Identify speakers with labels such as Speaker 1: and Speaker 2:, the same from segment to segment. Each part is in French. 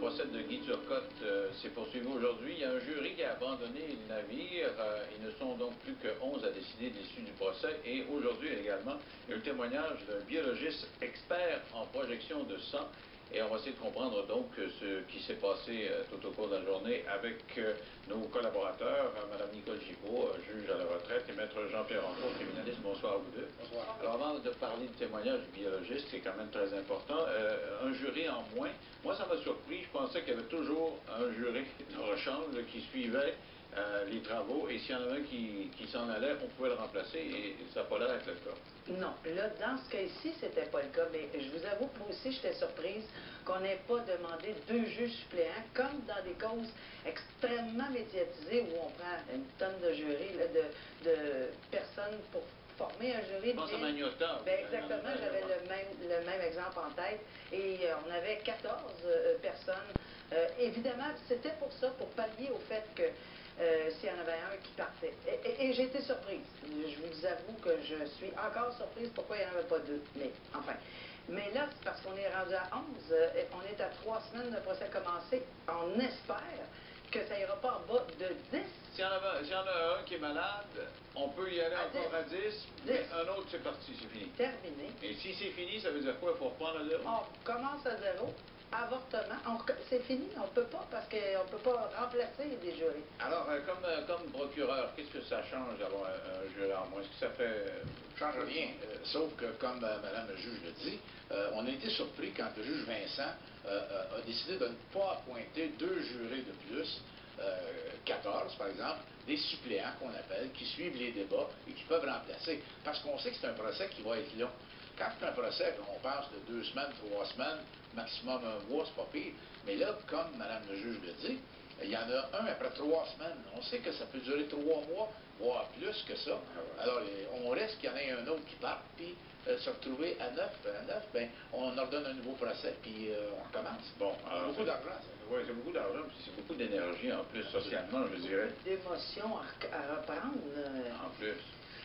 Speaker 1: procès de Guy Turcotte s'est poursuivi aujourd'hui. Il y a un jury qui a abandonné le navire. Ils ne sont donc plus que 11 à décider de l'issue du procès. Et aujourd'hui également, il y a eu le témoignage d'un biologiste expert en projection de sang. Et on va essayer de comprendre donc ce qui s'est passé tout au cours de la journée avec nos collaborateurs, Mme Nicole Gibault, juge à la retraite, et Maître Jean-Pierre Rancourt, criminaliste. Bonsoir à vous deux.
Speaker 2: Bonsoir.
Speaker 1: Alors avant de parler du témoignage du biologiste, c'est quand même très important, un jury en moins. Moi, ça m'a surpris. Je pensais qu'il y avait toujours un jury de rechange qui suivait les travaux, et s'il y en avait un qui s'en allait, on pouvait le remplacer, et ça n'a pas l'air d'être le cas.
Speaker 2: Non, là, dans ce cas-ci, c'était pas le cas, mais je vous avoue que moi aussi, j'étais surprise qu'on n'ait pas demandé 2 juges suppléants, comme dans des causes extrêmement médiatisées où on prend une tonne de jurys, là, de personnes pour former un jury.
Speaker 1: Je pense à Magnotta.
Speaker 2: Ben exactement, j'avais le même exemple en tête, et on avait 14 personnes. Évidemment, c'était pour ça, pour pallier au fait que s'il y en avait un qui partait. Et j'ai été surprise. Je vous avoue que je suis encore surprise pourquoi il n'y en avait pas 2. Mais enfin. Mais là, c'est parce qu'on est rendu à 11. On est à 3 semaines de procès commencé. On espère que ça ira pas en bas de 10.
Speaker 1: S'il y en a un qui est malade, on peut y aller encore à 10, mais un autre, c'est parti, c'est fini.
Speaker 2: Terminé.
Speaker 1: Et si c'est fini, ça veut dire quoi? Il faut reprendre à 0?
Speaker 2: On commence à 0. Avortement, c'est fini, on ne peut pas, parce qu'on ne peut pas remplacer des jurys.
Speaker 1: Alors, comme procureur, qu'est-ce que ça change d'avoir un jury en moins? Est-ce que ça fait...
Speaker 3: change rien, sauf que, comme Mme le juge le dit, on a été surpris quand le juge Vincent a décidé de ne pas appointer 2 jurés de plus, 14 par exemple, des suppléants qu'on appelle, qui suivent les débats et qui peuvent remplacer. Parce qu'on sait que c'est un procès qui va être long. Quand c'est un procès, on pense de 2 semaines, 3 semaines, maximum 1 mois, c'est pas pire. Mais là, comme Mme le juge le dit, il y en a un après 3 semaines. On sait que ça peut durer 3 mois, voire plus que ça. Alors, on risque qu'il y en ait un autre qui parte, puis se retrouver à 9. Ben, on ordonne un nouveau procès, puis on recommence.
Speaker 1: Bon,
Speaker 3: c'est beaucoup d'argent.
Speaker 1: Oui, c'est beaucoup d'argent, puis c'est beaucoup d'énergie en plus, socialement, je dirais.
Speaker 2: D'émotion à reprendre.
Speaker 1: En plus.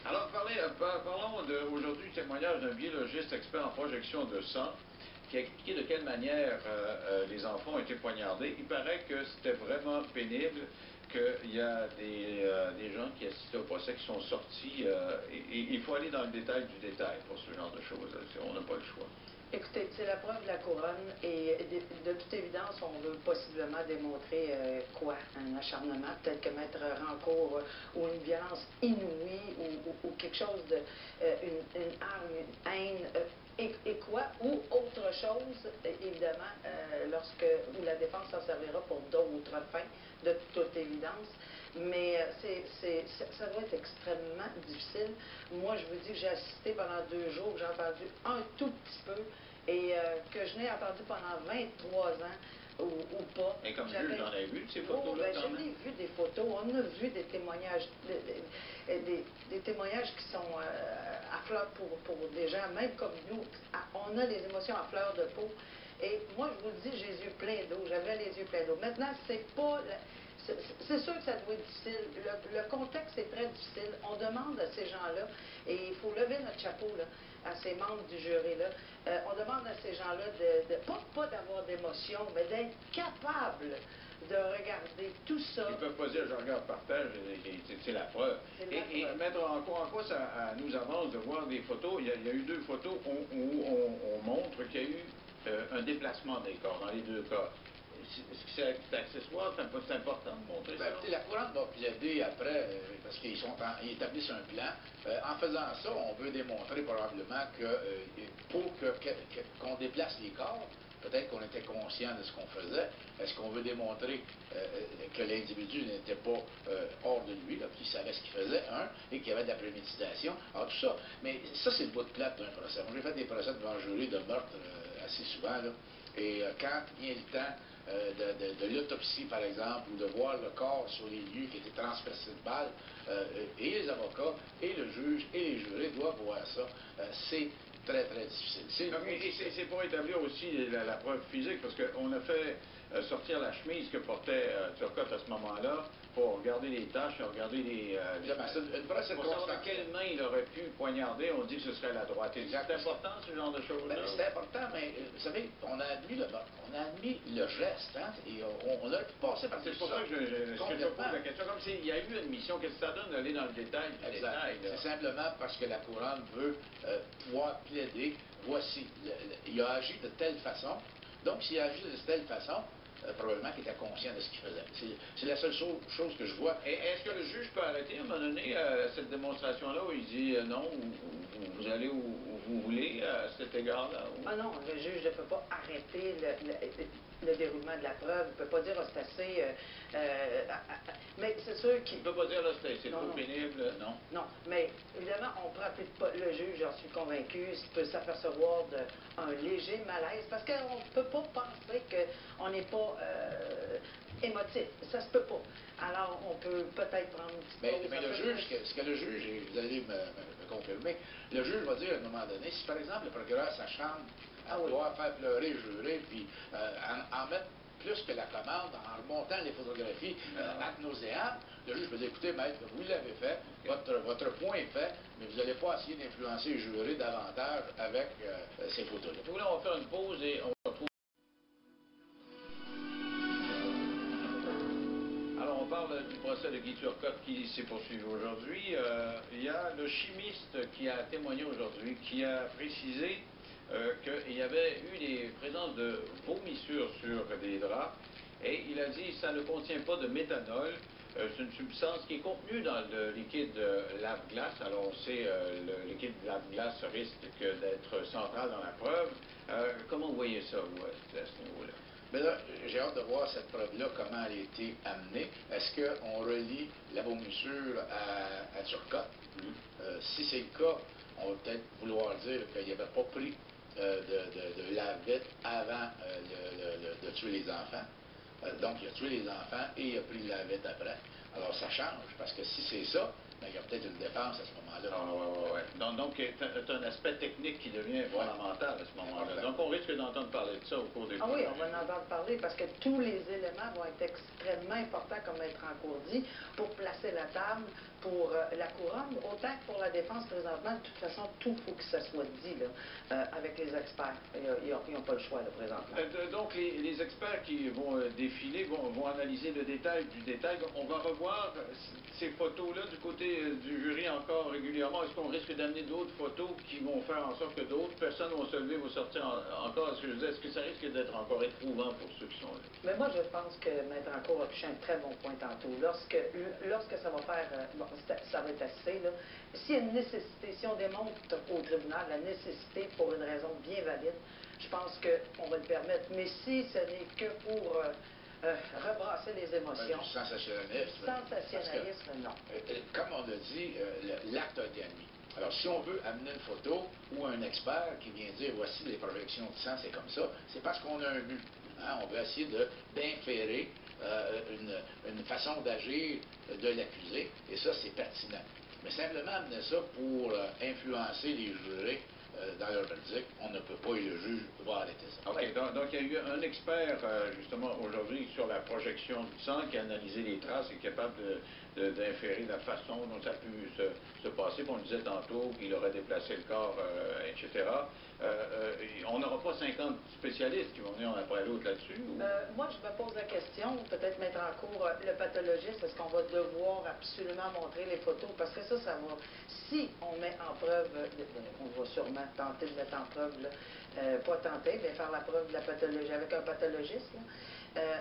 Speaker 1: Alors, parlons aujourd'hui du témoignage d'un biologiste expert en projection de sang qui a expliqué de quelle manière les enfants ont été poignardés. Il paraît que c'était vraiment pénible, qu'il y a des gens qui assistaient au procès qui sont sortis. Et il faut aller dans le détail du détail pour ce genre de choses. On n'a pas le choix.
Speaker 2: Écoutez, c'est la preuve de la couronne et de toute évidence, on veut possiblement démontrer quoi? Un acharnement, peut-être que Maître Rancourt ou une violence inouïe ou quelque chose de... une arme, une haine, et quoi? Ou autre chose, évidemment, où la défense s'en servira pour d'autres fins, de toute évidence. Mais ça va être extrêmement difficile. Moi, je vous dis que j'ai assisté pendant 2 jours, que j'ai entendu un tout petit peu, et que je n'ai entendu pendant 23 ans ou pas.
Speaker 1: Et comme juge, j'en ai vu de ces photos-là quand même.
Speaker 2: J'en ai vu des photos, on a vu des témoignages, des témoignages qui sont à fleur pour des gens, même comme nous. On a des émotions à fleur de peau. Et moi, je vous le dis, j'ai les yeux pleins d'eau, j'avais les yeux pleins d'eau. Maintenant, c'est pas... C'est sûr que ça doit être difficile. Le contexte est très difficile. On demande à ces gens-là, et il faut lever notre chapeau là, à ces membres du jury-là, on demande à ces gens-là pas d'avoir d'émotion, mais d'être capables de regarder tout ça.
Speaker 1: Ils ne peuvent pas dire je regarde par terre, c'est la preuve. Et Maître Rancourt, en quoi ça nous avance de voir des photos? Il y a eu 2 photos où on montre qu'il y a eu un déplacement des corps, dans les 2 cas. Est-ce que c'est accessoire? C'est important de montrer ça?
Speaker 3: La couronne va plaider après, parce qu'ils établissent un plan. En faisant ça, on veut démontrer probablement que pour qu'on déplace les corps, peut-être qu'on était conscient de ce qu'on faisait. Est-ce qu'on veut démontrer que l'individu n'était pas hors de lui, qu'il savait ce qu'il faisait, et qu'il y avait de la préméditation? Alors tout ça. Mais ça, c'est le bout de plate d'un procès. Moi, j'ai fait des procès devant un jury de meurtre assez souvent, là. Et quand vient le temps de l'autopsie, par exemple, ou de voir le corps sur les lieux qui étaient transpercés de balles, et les avocats, et le juge, et les jurés doivent voir ça. C'est très, très difficile.
Speaker 1: Et c'est pour établir aussi la preuve physique, parce qu'on a fait sortir la chemise que portait Turcotte à ce moment-là pour regarder les tâches, regarder les... pour savoir de quelle main il aurait pu poignarder, on dit que ce serait la droite. C'est important, ce genre de choses-là?
Speaker 3: C'est important, mais vous savez, on a admis le geste, hein, et on a passé par tout ça.
Speaker 1: C'est pour ça que je pose la question, comme s'il y a eu admission, qu'est-ce que ça donne d'aller dans le détail du détail?
Speaker 3: C'est simplement parce que la couronne veut pouvoir plaider, voici, il a agi de telle façon, donc s'il a agi de telle façon, probablement qu'il était conscient de ce qu'il faisait. C'est la seule chose que je vois.
Speaker 1: Et est-ce que le juge peut arrêter à un moment donné cette démonstration-là où il dit non, vous allez où vous voulez à cet égard-là?
Speaker 2: Ah non, le juge ne peut pas arrêter le déroulement de la preuve. Il ne peut pas dire c'est assez... mais c'est sûr qu'il...
Speaker 1: Il ne peut pas dire là c'est trop pénible, non? Non,
Speaker 2: mais évidemment, on ne prend pas le juge, j'en suis convaincu, il peut s'apercevoir d'un léger malaise, parce qu'on ne peut pas penser qu'on n'est pas émotif. Ça se peut pas. Alors, on peut peut-être prendre une petite pause.
Speaker 3: Mais le juge, ce que le juge, et vous allez me confirmer, le juge va dire à un moment donné, si par exemple le procureur s'acharne à vouloir faire pleurer le juré, puis en mettre plus que la commande, en remontant les photographies ad nauseam, le juge peut dire, écoutez, maître, vous l'avez fait, votre point est fait, mais vous n'allez pas essayer d'influencer le juré davantage avec ces photos-là.
Speaker 1: Donc là, on va faire une pause et on va retrouver. Alors, on parle du procès de Guy Turcotte qui s'est poursuivi aujourd'hui. Il y a le chimiste qui a témoigné aujourd'hui, qui a précisé qu'il y avait eu des présences de vomissures sur des draps et il a dit que ça ne contient pas de méthanol. C'est une substance qui est contenue dans le liquide lave-glace. Alors on sait le liquide lave-glace risque d'être central dans la preuve. Comment vous voyez ça, vous, à ce niveau-là?
Speaker 3: Mais là, j'ai hâte de voir cette preuve-là, comment elle a été amenée. Est-ce qu'on relie la vomissure à Turcotte? Si c'est le cas, on va peut-être vouloir dire qu'il n'avait pas pris de lave-vite avant de tuer les enfants. Donc, il a tué les enfants et il a pris le lave-vite après. Alors, ça change, parce que si c'est ça, ben, il y a peut-être une défense à ce moment-là.
Speaker 1: Donc, c'est un aspect technique qui devient fondamental à ce moment-là. Donc, on risque d'entendre parler de ça au cours des
Speaker 2: oui, on va en entendre parler parce que tous les éléments vont être extrêmement importants, comme Maître Rancourt dit, pour placer la table pour la couronne, autant que pour la défense présentement. De toute façon, tout faut que ça soit dit là, avec les experts. Ils n'ont pas le choix là, présentement.
Speaker 1: Donc, les experts qui vont défiler vont analyser le détail du détail. On va revoir ces photos-là du côté du jury encore régulièrement. Est-ce qu'on risque d'amener d'autres photos qui vont faire en sorte que d'autres personnes vont se lever, vont sortir encore? Est-ce que ça risque d'être encore éprouvant pour ceux qui sont là?
Speaker 2: Mais moi, je pense que Maître Rancourt a touché un très bon point tantôt. Lorsque ça va faire... ça va être assez, là. S'il y a une nécessité, si on démontre au tribunal la nécessité pour une raison bien valide, je pense qu'on va le permettre. Mais si ce n'est que pour... rebrasser les émotions.
Speaker 3: Sensationnalisme.
Speaker 2: Sensationnalisme, non.
Speaker 3: Comme on a dit, l'acte a été admis. Alors, si on veut amener une photo ou un expert qui vient dire voici les projections de sang, c'est comme ça, c'est parce qu'on a un but. Hein? On veut essayer d'inférer une façon d'agir de l'accusé, et ça, c'est pertinent. Mais simplement amener ça pour influencer les jurés dans leur verdict, on ne peut pas, et le juge va arrêter ça.
Speaker 1: OK, donc il y a eu un expert, justement, aujourd'hui, sur la projection du sang, qui a analysé les traces et capable d'inférer la façon dont ça a pu se passer. On disait tantôt qu'il aurait déplacé le corps, etc. On n'aura pas 50 spécialistes qui vont venir un après l'autre là-dessus?
Speaker 2: Moi, je me pose la question, peut-être mettre en cours le pathologiste, est-ce qu'on va devoir absolument montrer les photos? Parce que ça va... Si on met en preuve, on va sûrement tenter de mettre en preuve, là, pas tenter, mais faire la preuve de la pathologie avec un pathologiste, là,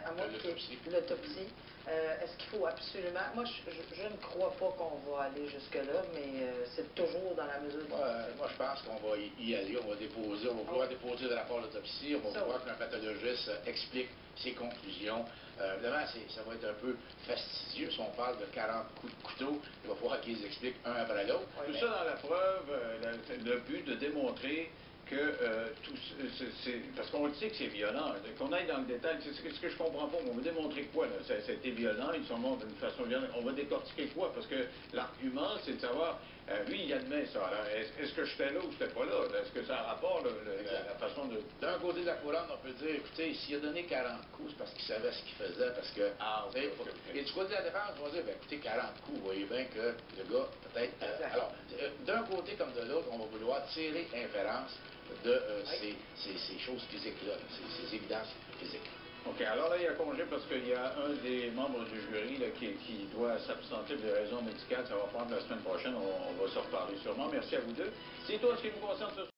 Speaker 2: à moins qu'il y ait l'autopsie. Est-ce qu'il faut absolument... Moi, je ne crois pas qu'on va aller jusque-là, mais c'est toujours dans la mesure du...
Speaker 3: Moi, je pense qu'on va y aller. On va pouvoir déposer le rapport d'autopsie. On va voir qu'un pathologiste explique ses conclusions. Évidemment, ça va être un peu fastidieux. Si on parle de 40 coups de couteau, il va falloir qu'ils expliquent un après l'autre.
Speaker 1: Tout ça dans la preuve, le but de démontrer que parce qu'on le sait que c'est violent, qu'on aille dans le détail, c'est ce que je comprends pas. On va démontrer quoi, là? Ça a été violent, ils sont morts d'une façon violente. On va décortiquer quoi? Parce que l'argument, c'est de savoir, lui, il admet ça. Alors, est-ce que j'étais là ou j'étais pas là? Est-ce que ça a rapport, la façon de...
Speaker 3: D'un côté de la couronne, on peut dire, écoutez, s'il a donné 40 coups, c'est parce qu'il savait ce qu'il faisait, parce que... Et du côté de la défense, on va dire, ben, écoutez, 40 coups, vous voyez bien que le gars, peut-être... alors, d'un côté comme de l'autre, on va vouloir tirer inférence de ces choses physiques-là, ces évidences physiques.
Speaker 1: OK. Alors là, il y a congé parce qu'il y a un des membres du jury là, qui doit s'absenter pour des raisons médicales. Ça va prendre la semaine prochaine. On va se reparler sûrement. Merci à vous deux. C'est tout ce qui vous concerne ce soir.